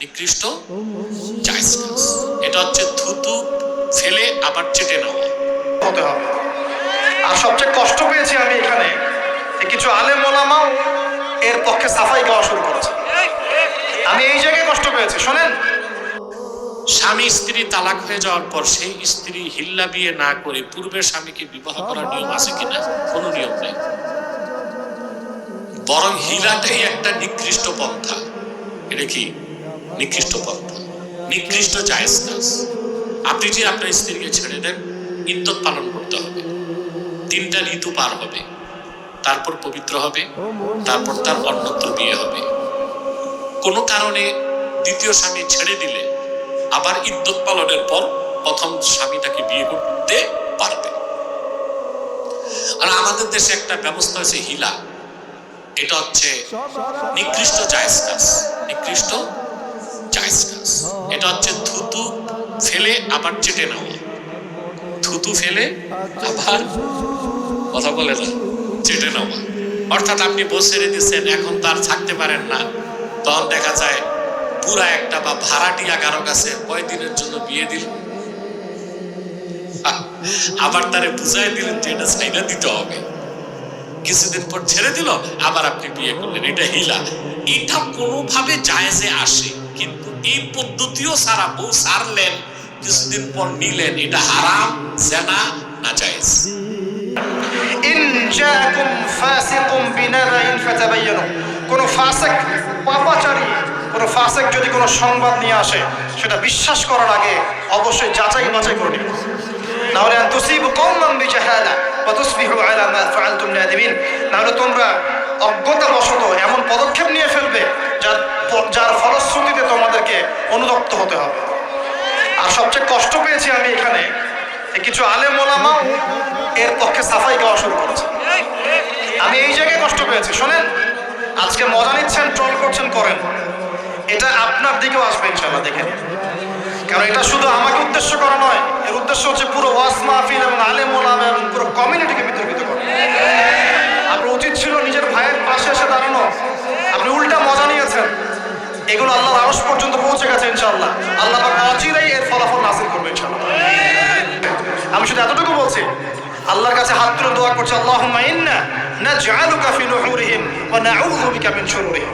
নিকৃষ্ট জায়েজ কাজ। এটা হচ্ছে থুতু ফেলে আবার চেটে নেওয়া হতে হবে। আর সবচেয়ে কষ্ট পেয়েছি আমি এখানে কিছু আলেম ওলামাও এর পক্ষে সাফাই গাওয়া শুরু করেছে। আমি এই জায়গায় কষ্ট পেয়েছি। শোনেন, স্বামী স্ত্রী তালাক হয়ে যাওয়ার পর সেই স্ত্রী হিল্লা বিয়ে না করে পূর্বের স্বামীকে বিবাহ করার নিয়ম আছে কিনা? কোনো নিয়ম নেই, বরং হিলাটাই একটা নিকৃষ্ট পন্থা। এটা কি নিকৃষ্ট পন্থা, নিকৃষ্ট জায়েজ কাজ। আপনি যে আপনার স্ত্রীকে ছেড়ে দেন, ইদ্যত পালন করতে হবে, 3টা ঋতু পার হবে, তারপর পবিত্র হবে, তারপর তার অন্যত্র বিয়ে হবে। কোনো কারণে দ্বিতীয় স্বামী ছেড়ে দিলে আবার ইদ্যত পালনের পর প্রথম স্বামী তাকে বিয়ে করতে পারবে। আর আমাদের দেশে একটা ব্যবস্থা হয়েছে হিলা, এটা হচ্ছে নিকৃষ্ট জায়েজ কাজ। নিকৃষ্ট জায়েজ কাজ এটা হচ্ছে থুতু ফেলে আবার চেটে নেওয়া। থুতু ফেলে আবার, কথা বলে না, চেটে নেওয়া। অর্থাৎ আপনি বসে দিচ্ছেন, এখন তার থাকতে পারেন না, তখন দেখা যায় পুরা একটা বা ভাড়াটিয়া কারো কাছে কয়দিনের জন্য বিয়ে দিল, আবার তারে বুঝাই দিলেন যে এটা ছাইনা দিতে হবে, কিছুদিন পর ছেড়ে দিল, আবার আপনি বিয়ে করলেন। এটা হিলা। এটা কোনোভাবে জায়েজে আসে, কিন্তু এই পদ্ধতিও সারা বউ সারলেন, কিছুদিন পর নিলেন, এটা হারাম, জেনা, নাজায়েজ। ইন জাআকুম ফাসিকুম বিনাবাইন ফাতাবায়ানু, কোন ফাসিক, পাপাচারী কোন ফাসিক যদি কোনো সংবাদ নিয়ে আসে, সেটা বিশ্বাস করার আগে অবশ্যই যাচাই বাছাই করে নিন। নাহলে আন তুসিবু কওমান বিজাহালা ওয়া তুসবিহু আলা মা ফাআলতুম নাদিমিন, নাহলে তোমরা অজ্ঞতাবশত এমন পদক্ষেপ নিয়ে ফেলবে যার ফলশ্রুতিতে তোমাদেরকে অনুতপ্ত হতে হবে। আর সবচেয়ে কষ্ট পেয়েছি আমি এখানে কিছু আলেম ওলামাও এর পক্ষে সাফাই গাওয়া শুরু করেছে। আমি এই জায়গায় কষ্ট পেয়েছি। শোনেন, আজকে মজা নিচ্ছেন, ট্রল করছেন, করেন, এটা আপনার দিকেও আসবে ইনশাআল্লাহ, দেখেন। কারণ এটা শুধু আমাকে উদ্দেশ্য করা নয়, এর উদ্দেশ্য হচ্ছে পুরো ওয়াজ মাহফিল এবং আলেম ওলামা এবং পুরো কমিউনিটিকে বিতর্কিত করা। আপনার উচিত ছিল নিজের ভাইয়ের পাশে এসে দাঁড়ানো, আপনি উল্টা মজা নিয়েছেন। এগুলো আল্লাহর আরশ পর্যন্ত পৌঁছে গেছে ইনশাআল্লাহ। আল্লাহ পাক অচিরেই এর ফলাফল নাযিল করবে ইনশাআল্লাহ। আমি শুধু এতটুকু বলছি, আল্লাহর কাছে হাত তুলে দোয়া করছি, আল্লাহুম্মা ইন্না নাজআলুকা ফি নুহুরিহিম ওয়া নাউযু বিকা মিন শুরুরিহিম।